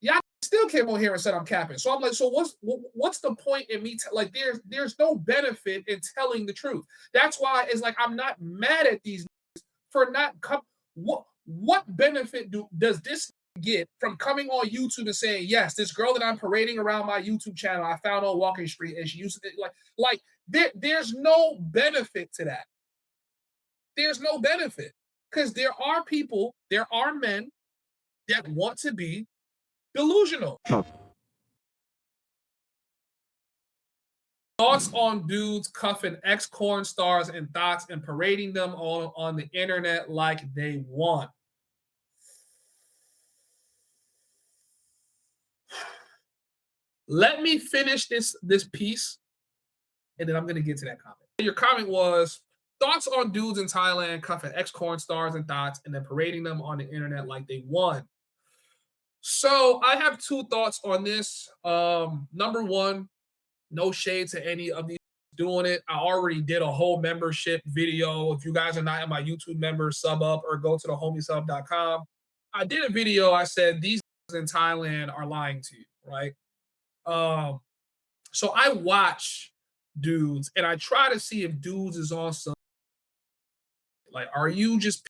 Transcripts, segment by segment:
Y'all still came on here and said I'm capping. So I'm like, so what's the point in me? Like, there's no benefit in telling the truth. That's why it's like I'm not mad at these for not come. What benefit does this get from coming on YouTube and saying, yes, this girl that I'm parading around my YouTube channel, I found on Walking Street, and she used to, there's no benefit to that. There's no benefit because there are men that want to be delusional. Thoughts on dudes cuffing ex-corn stars and thoughts and parading them on the internet like they want. Let me finish this piece, and then I'm going to get to that comment. Your comment was thoughts on dudes in Thailand cuffing ex-corn stars and thoughts and then parading them on the internet like they won. So I have two thoughts on this. Number one, no shade to any of these doing it. I already did a whole membership video. If you guys are not in my YouTube members, sub up or go to the HomiesHub.com. I did a video. I said these in Thailand are lying to you, right? So I watch dudes and I try to see if dudes is on some, like, are you just,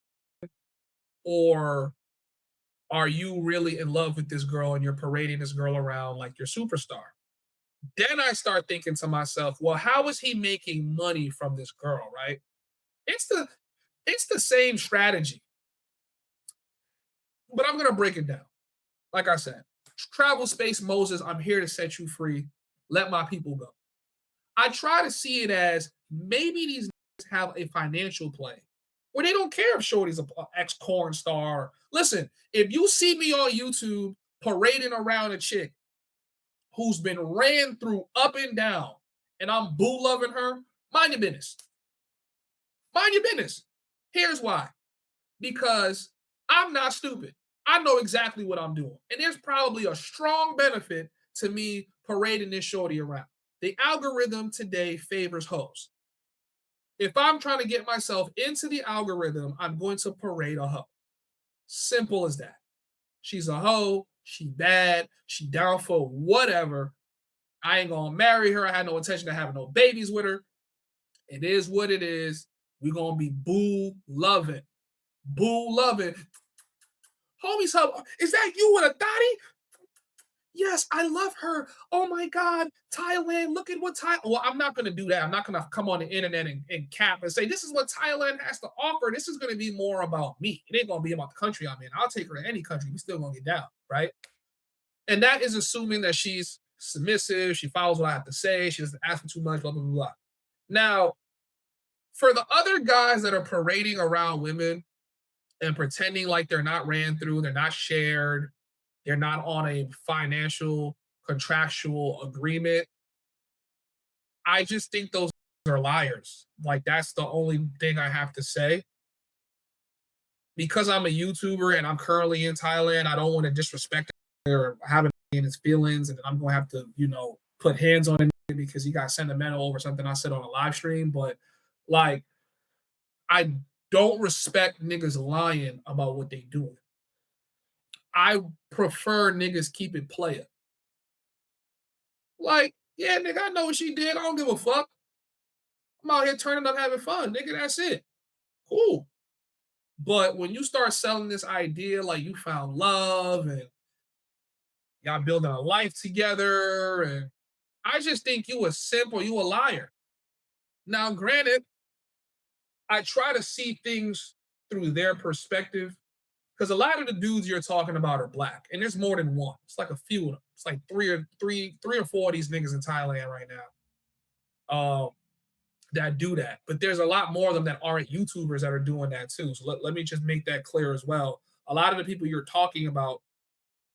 or are you really in love with this girl and you're parading this girl around like your superstar? Then I start thinking to myself, well, how is he making money from this girl, right? It's the same strategy. But I'm going to break it down. Like I said, travel space Moses, I'm here to set you free. Let my people go. I try to see it as maybe these have a financial play where they don't care if Shorty's an ex-corn star. Listen, if you see me on YouTube parading around a chick who's been ran through up and down, and I'm boo loving her, mind your business. Mind your business. Here's why. Because I'm not stupid. I know exactly what I'm doing. And there's probably a strong benefit to me parading this shorty around. The algorithm today favors hoes. If I'm trying to get myself into the algorithm, I'm going to parade a hoe. Simple as that. She's a hoe. She bad. She down for whatever. I ain't going to marry her. I had no intention of having no babies with her. It is what it is. We're going to be boo loving. Boo loving. HomiesHub, is that you with a thotty? Yes, I love her. Oh my God, Thailand, look at what Thailand. Well, I'm not going to do that. I'm not going to come on the internet and cap and say, this is what Thailand has to offer. This is going to be more about me. It ain't going to be about the country I'm in. I'll take her to any country. We still going to get down, right? And that is assuming that she's submissive. She follows what I have to say. She doesn't ask for too much, blah, blah, blah, blah. Now, for the other guys that are parading around women and pretending like they're not ran through, they're not shared, they're not on a financial contractual agreement, I just think those are liars. Like, that's the only thing I have to say. Because I'm a YouTuber and I'm currently in Thailand, I don't want to disrespect or have it in his feelings, and I'm going to have to, put hands on him because he got sentimental over something I said on a live stream. But, like, I don't respect niggas lying about what they doing. I prefer niggas keep it player. Like, yeah, nigga, I know what she did. I don't give a fuck. I'm out here turning up having fun, nigga. That's it. Cool. But when you start selling this idea like you found love and y'all building a life together, and I just think you a simple, you a liar. Now, granted, I try to see things through their perspective because a lot of the dudes you're talking about are black, and there's more than one. It's like a few of them. It's like three or four of these niggas in Thailand right now that do that. But there's a lot more of them that aren't YouTubers that are doing that too. So let me just make that clear as well. A lot of the people you're talking about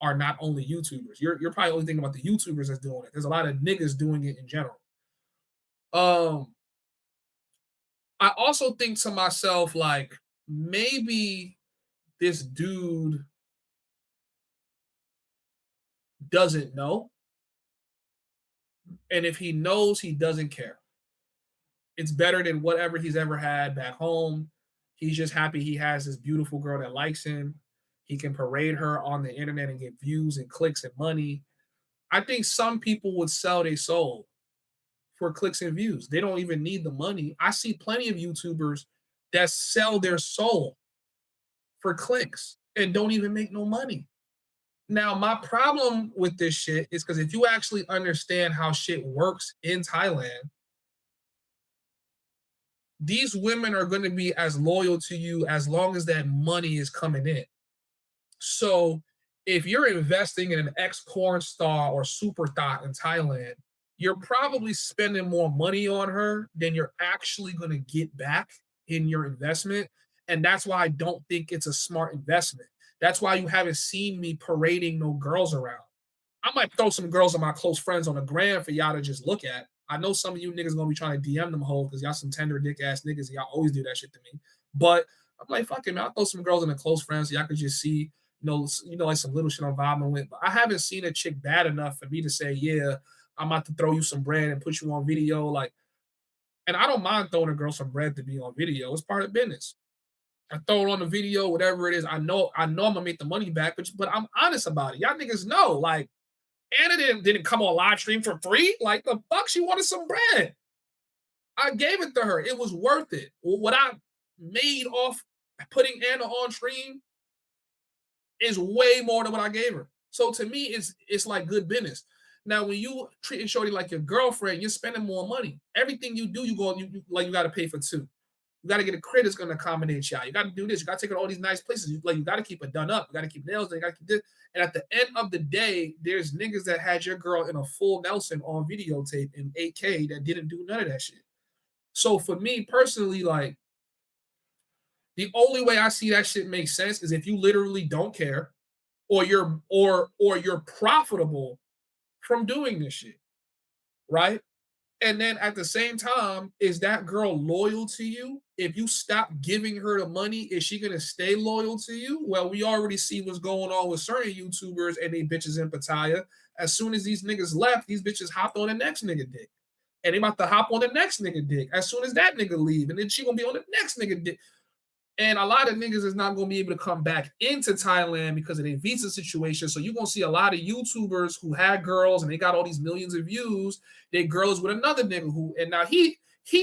are not only YouTubers. You're probably only thinking about the YouTubers that's doing it. There's a lot of niggas doing it in general. I also think to myself, like, maybe this dude doesn't know. And if he knows, he doesn't care. It's better than whatever he's ever had back home. He's just happy he has this beautiful girl that likes him. He can parade her on the internet and get views and clicks and money. I think some people would sell their soul for clicks and views. They don't even need the money. I see plenty of YouTubers that sell their soul for clicks and don't even make no money. Now, my problem with this shit is because if you actually understand how shit works in Thailand, these women are going to be as loyal to you as long as that money is coming in. So if you're investing in an ex porn star or super thought in Thailand, you're probably spending more money on her than you're actually going to get back in your investment. And that's why I don't think it's a smart investment. That's why you haven't seen me parading no girls around. I might throw some girls of my close friends on the gram for y'all to just look at. I know some of you niggas gonna be trying to DM them hoes because y'all some tender dick ass niggas. And y'all always do that shit to me. But I'm like, fuck it, man. I'll throw some girls in the close friends so y'all could just see, like some little shit I'm vibing with. But I haven't seen a chick bad enough for me to say, yeah, I'm about to throw you some bread and put you on video. Like, and I don't mind throwing a girl some bread to be on video. It's part of business. I throw it on the video, whatever it is. I know I'm gonna make the money back, but I'm honest about it. Y'all niggas know, like, Anna didn't come on live stream for free. Like the fuck, she wanted some bread. I gave it to her. It was worth it. What I made off putting Anna on stream is way more than what I gave her. So to me, it's like good business. Now, when you treating Shorty like your girlfriend, you're spending more money. Everything you do, you got to pay for two. You got to get a crib that's going to accommodate y'all. You got to do this. You got to take her to all these nice places. You got to keep it done up. You got to keep nails done. You got to keep this. And at the end of the day, there's niggas that had your girl in a full Nelson on videotape in 8K that didn't do none of that shit. So for me personally, like, the only way I see that shit makes sense is if you literally don't care or you're profitable from doing this shit, right? And then at the same time, is that girl loyal to you? If you stop giving her the money, is she gonna stay loyal to you? Well, we already see what's going on with certain YouTubers and they bitches in Pattaya. As soon as these niggas left, these bitches hopped on the next nigga dick. And they about to hop on the next nigga dick as soon as that nigga leave. And then she gonna be on the next nigga dick. And a lot of niggas is not going to be able to come back into Thailand because of their visa situation. So you're going to see a lot of YouTubers who had girls and they got all these millions of views. They girls with another nigga who, and now he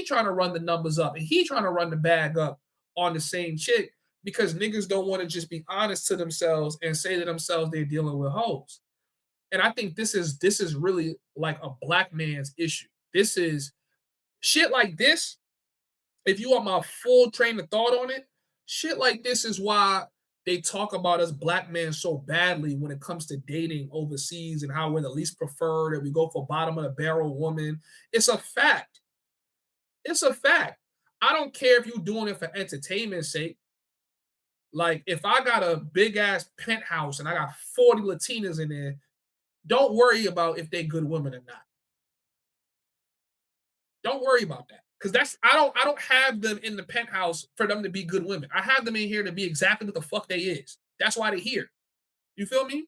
trying to run the numbers up and he trying to run the bag up on the same chick because niggas don't want to just be honest to themselves and say to themselves they're dealing with hoes. And I think this is really like a black man's issue. This is shit like this. If you want my full train of thought on it, shit like this is why they talk about us black men so badly when it comes to dating overseas and how we're the least preferred and we go for bottom of the barrel woman. It's a fact. It's a fact. I don't care if you're doing it for entertainment's sake. Like if I got a big ass penthouse and I got 40 Latinas in there, don't worry about if they good women or not. Don't worry about that. Because I don't have them in the penthouse for them to be good women. I have them in here to be exactly what the fuck they is. That's why they're here. You feel me?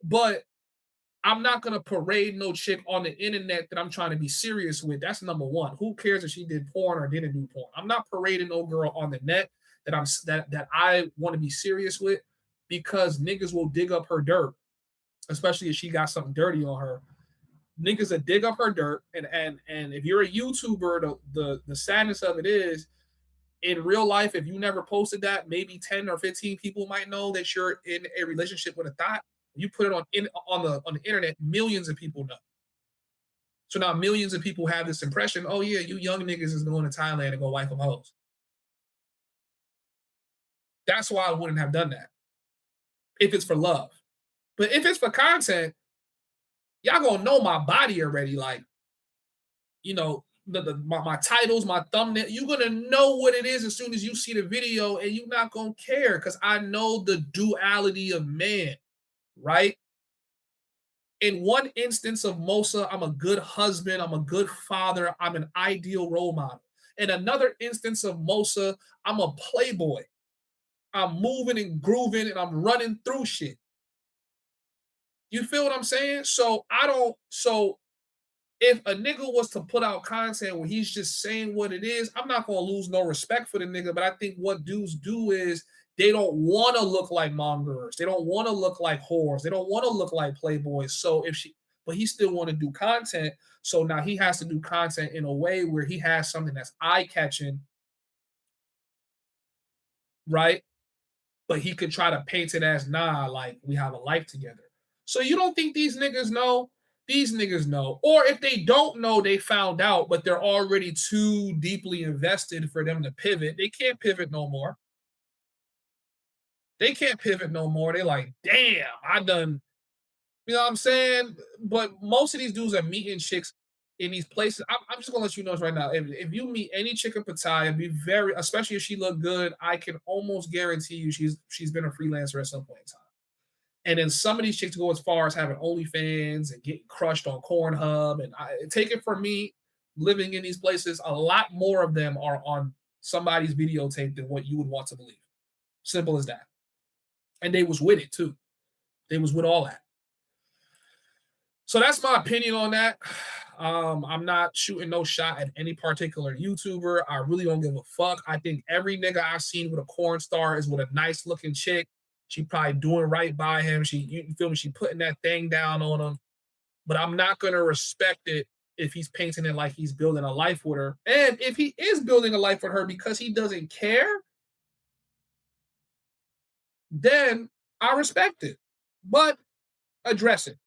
But I'm not gonna parade no chick on the internet that I'm trying to be serious with. That's number one. Who cares if she did porn or didn't do porn? I'm not parading no girl on the net that I want to be serious with because niggas will dig up her dirt, especially if she got something dirty on her. Niggas that dig up her dirt, and if you're a YouTuber, the sadness of it is, in real life, if you never posted that, maybe 10 or 15 people might know that you're in a relationship with a thought. You put it on the internet, millions of people know. So now millions of people have this impression, oh yeah, you young niggas is going to Thailand and go wife them hoes. That's why I wouldn't have done that if it's for love. But if it's for content, y'all gonna know my body already. Like, my titles, my thumbnail. You're gonna know what it is as soon as you see the video, and you're not gonna care because I know the duality of man, right? In one instance of Mosa, I'm a good husband, I'm a good father, I'm an ideal role model. In another instance of Mosa, I'm a playboy. I'm moving and grooving and I'm running through shit. You feel what I'm saying? So if a nigga was to put out content where he's just saying what it is, I'm not gonna lose no respect for the nigga. But I think what dudes do is They don't want to look like mongers. They don't want to look like whores. They don't want to look like playboys. So if she, but he still want to do content. So now he has to do content in a way where he has something that's eye catching, right? But he could try to paint it as nah, like we have a life together. So you don't think these niggas know? These niggas know. Or if they don't know, they found out, but they're already too deeply invested for them to pivot. They can't pivot no more. They can't pivot no more. They're like, damn, I done, you know what I'm saying? But most of these dudes are meeting chicks in these places. I'm just gonna let you know this right now. If you meet any chick in Pattaya, be very, especially if she look good, I can almost guarantee you she's been a freelancer at some point in time. And then some of these chicks go as far as having OnlyFans and getting crushed on Cornhub. And take it from me, living in these places, a lot more of them are on somebody's videotape than what you would want to believe. Simple as that. And they was with it too. They was with all that. So that's my opinion on that. I'm not shooting no shot at any particular YouTuber. I really don't give a fuck. I think every nigga I've seen with a corn star is with a nice looking chick. She probably doing right by him. You feel me? She putting that thing down on him. But I'm not gonna respect it if he's painting it like he's building a life with her. And if he is building a life with her because he doesn't care, then I respect it. But address it.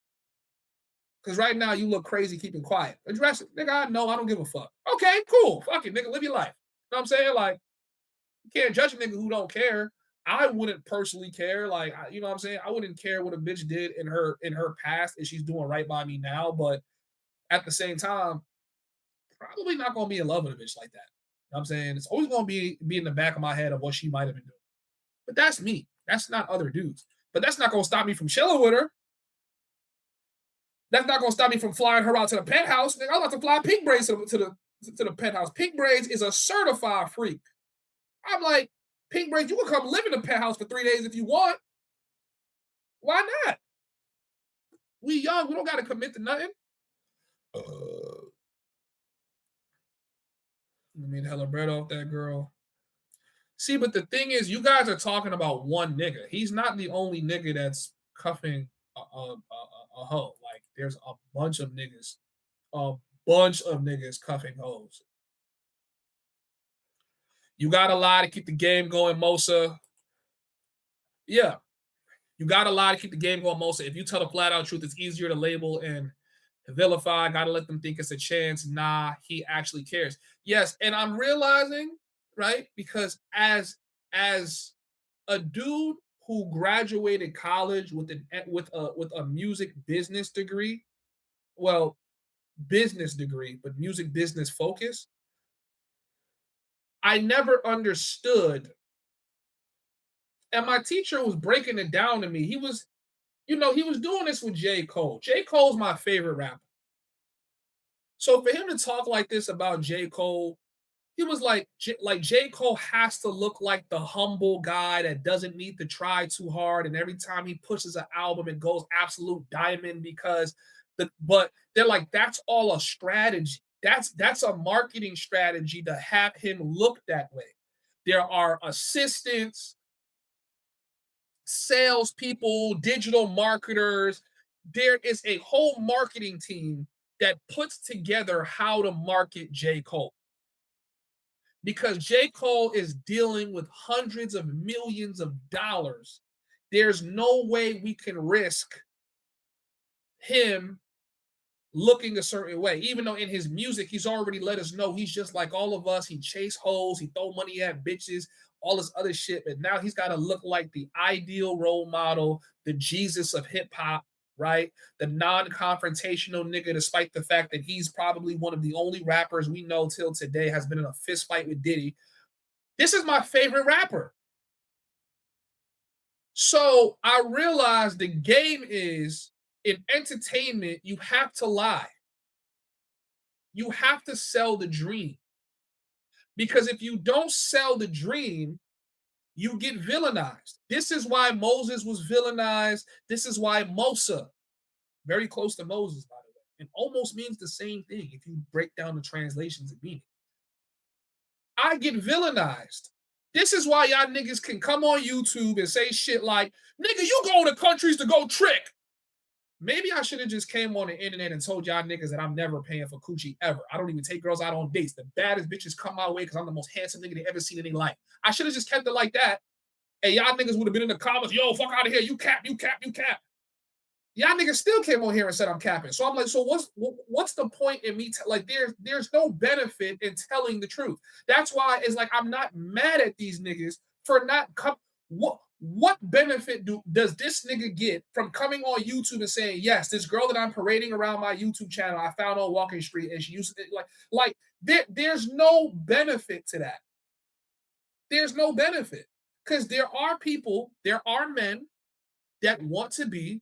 Because right now you look crazy keeping quiet. Address it. Nigga, I know I don't give a fuck. Okay, cool. Fuck it, nigga. Live your life. You know what I'm saying? Like, you can't judge a nigga who don't care. I wouldn't personally care. Like, you know what I'm saying? I wouldn't care what a bitch did in her past if she's doing right by me now. But at the same time, probably not gonna be in love with a bitch like that. You know what I'm saying? It's always gonna be in the back of my head of what she might have been doing. But that's me. That's not other dudes. But that's not gonna stop me from chilling with her. That's not gonna stop me from flying her out to the penthouse. Nigga, I'm about to fly Pink Braids to the penthouse. Pink Braids is a certified freak. I'm like, Pink Braids, you can come live in the penthouse for 3 days if you want. Why not? We young, we don't gotta commit to nothing. I mean, hella bread off that girl. See, but the thing is, you guys are talking about one nigga. He's not the only nigga that's cuffing a hoe. Like, there's a bunch of niggas cuffing hoes. You got a lie to keep the game going, Mosa. Yeah, you got a lie to keep the game going, Mosa. If you tell the flat out truth, it's easier to label and vilify. Got to let them think it's a chance. Nah, he actually cares. Yes, and I'm realizing, right, because as a dude who graduated college with a music business degree, well, business degree, but music business focus, I never understood. And my teacher was breaking it down to me. He was doing this with J. Cole. J. Cole's my favorite rapper. So for him to talk like this about J. Cole, he was like J. Cole has to look like the humble guy that doesn't need to try too hard. And every time he pushes an album, it goes absolute diamond but they're like, that's all a strategy. That's a marketing strategy to have him look that way. There are assistants, salespeople, digital marketers. There is a whole marketing team that puts together how to market J. Cole. Because J. Cole is dealing with hundreds of millions of dollars. There's no way we can risk him looking a certain way, even though in his music, he's already let us know he's just like all of us. He chase hoes, he throw money at bitches, all this other shit. But now he's got to look like the ideal role model, the Jesus of hip hop, right? The non-confrontational nigga, despite the fact that he's probably one of the only rappers we know till today has been in a fist fight with Diddy. This is my favorite rapper. So I realized the game is in entertainment, you have to lie. You have to sell the dream. Because if you don't sell the dream, you get villainized. This is why Moses was villainized. This is why Mosa, very close to Moses, by the way, and almost means the same thing if you break down the translations of meaning. I get villainized This is why y'all niggas can come on YouTube and say shit like, nigga, you go to countries to go trick. Maybe I should have just came on the internet and told y'all niggas that I'm never paying for coochie ever. I don't even take girls out on dates. The baddest bitches come my way because I'm the most handsome nigga they ever seen in their life. I should have just kept it like that. And y'all niggas would have been in the comments, yo, fuck out of here. You cap, you cap, you cap. Y'all niggas still came on here and said I'm capping. So I'm like, so what's the point in me? Like, there's no benefit in telling the truth. That's why it's like I'm not mad at these niggas for not come. What benefit does this nigga get from coming on YouTube and saying, yes, this girl that I'm parading around my YouTube channel I found on Walking Street and she used to, there's no benefit to that. There's no benefit because there are men that want to be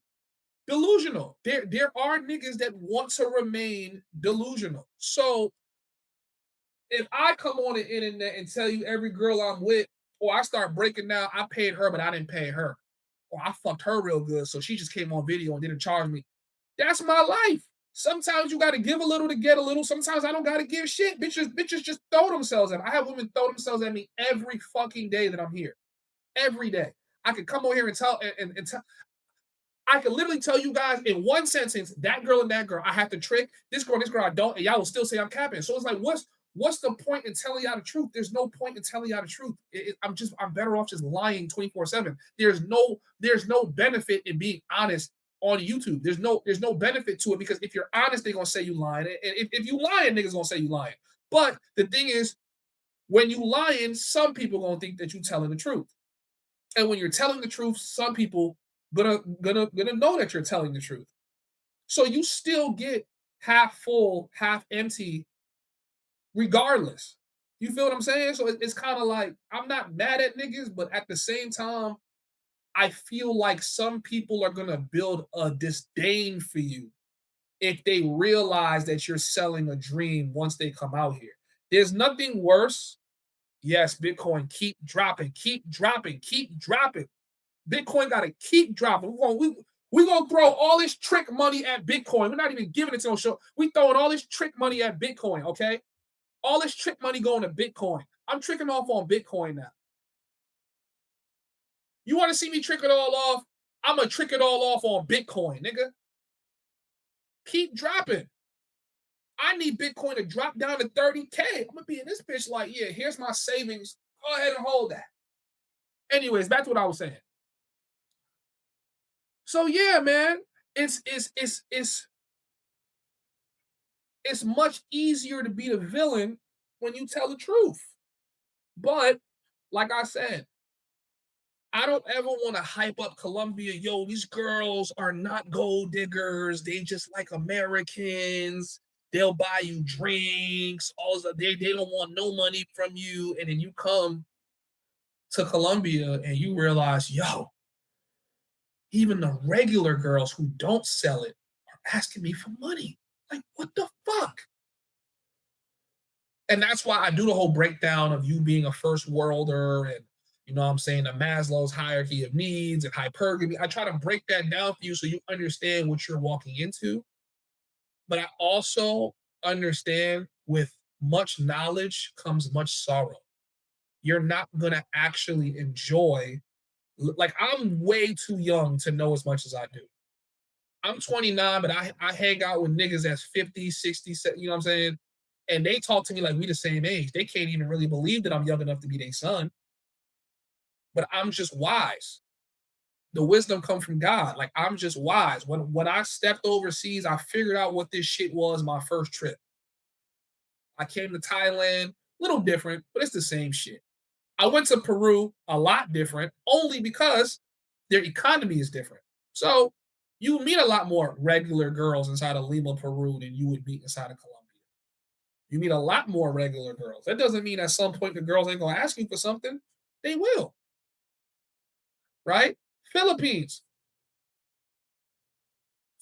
delusional. There are niggas that want to remain delusional. So if I come on the internet and tell you every girl I'm with, or I start breaking down, I paid her, but I didn't pay her, or I fucked her real good, so she just came on video and didn't charge me. That's my life. Sometimes you got to give a little to get a little. Sometimes I don't got to give shit. Bitches just throw themselves at me. I have women throw themselves at me every fucking day that I'm here. Every day. I could come on here and tell and tell. I can literally tell you guys in one sentence, that girl and that girl, I have to trick. This girl, I don't, and y'all will still say I'm capping. So it's like, what's the point in telling y'all the truth? There's no point in telling y'all the truth. I'm better off just lying 24/7. There's no benefit in being honest on YouTube. There's no benefit to it because if you're honest, they're gonna say you lying. And if you lying, niggas gonna say you lying. But the thing is, when you lying, some people gonna think that you telling the truth. And when you're telling the truth, some people gonna know that you're telling the truth. So you still get half full, half empty, regardless. You feel what I'm saying? So it's kind of like I'm not mad at niggas, but at the same time, I feel like some people are gonna build a disdain for you if they realize that you're selling a dream once they come out here. There's nothing worse. Yes, Bitcoin, keep dropping, keep dropping, keep dropping. Bitcoin got to keep dropping. We're going to throw all this trick money at Bitcoin. We're not even giving it to them. Show. We throwing all this trick money at Bitcoin, okay? All this trick money going to Bitcoin. I'm tricking off on Bitcoin now. You want to see me trick it all off? I'm going to trick it all off on Bitcoin, nigga. Keep dropping. I need Bitcoin to drop down to 30K. I'm going to be in this bitch like, yeah, here's my savings. Go ahead and hold that. Anyways, back to what I was saying. So yeah, man, it's much easier to be the villain when you tell the truth. But like I said, I don't ever want to hype up Colombia. Yo, these girls are not gold diggers. They just like Americans. They'll buy you drinks. Also, they don't want no money from you. And then you come to Colombia and you realize, yo, even the regular girls who don't sell it are asking me for money. Like, what the fuck? And that's why I do the whole breakdown of you being a first worlder and, you know what I'm saying, the Maslow's hierarchy of needs and hypergamy. I try to break that down for you so you understand what you're walking into. But I also understand with much knowledge comes much sorrow. You're not going to actually enjoy, like, I'm way too young to know as much as I do. I'm 29, but I hang out with niggas that's 50, 60, you know what I'm saying? And they talk to me like we the same age. They can't even really believe that I'm young enough to be their son. But I'm just wise. The wisdom comes from God. Like, I'm just wise. When I stepped overseas, I figured out what this shit was my first trip. I came to Thailand, little different, but it's the same shit. I went to Peru, a lot different, only because their economy is different. So you meet a lot more regular girls inside of Lima, Peru than you would meet inside of Colombia. You meet a lot more regular girls. That doesn't mean at some point the girls ain't going to ask you for something. They will. Right? Philippines.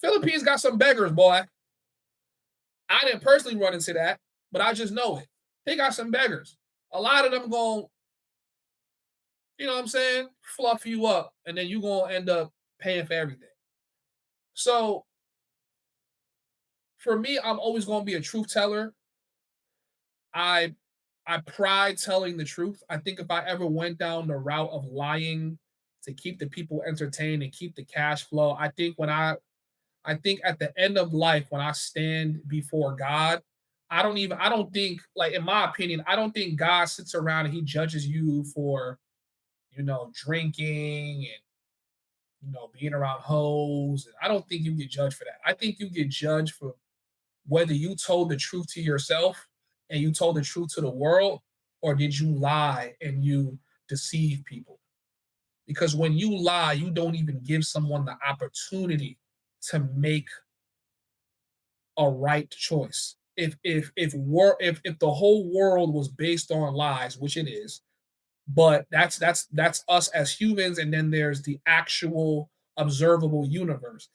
Philippines got some beggars, boy. I didn't personally run into that, but I just know it. They got some beggars. A lot of them going, you know what I'm saying, fluff you up, and then you're going to end up paying for everything. So for me, I'm always going to be a truth teller. I I pride telling the truth. I think if I ever went down the route of lying to keep the people entertained and keep the cash flow, I think at the end of life when I stand before God, I don't think, like, in my opinion, I don't think God sits around and he judges you for, drinking and being around hoes. I don't think you get judged for that. I think you get judged for whether you told the truth to yourself and you told the truth to the world, or did you lie and you deceive people? Because when you lie, you don't even give someone the opportunity to make a right choice. If the whole world was based on lies, which it is, but that's us as humans, and then there's the actual observable universe.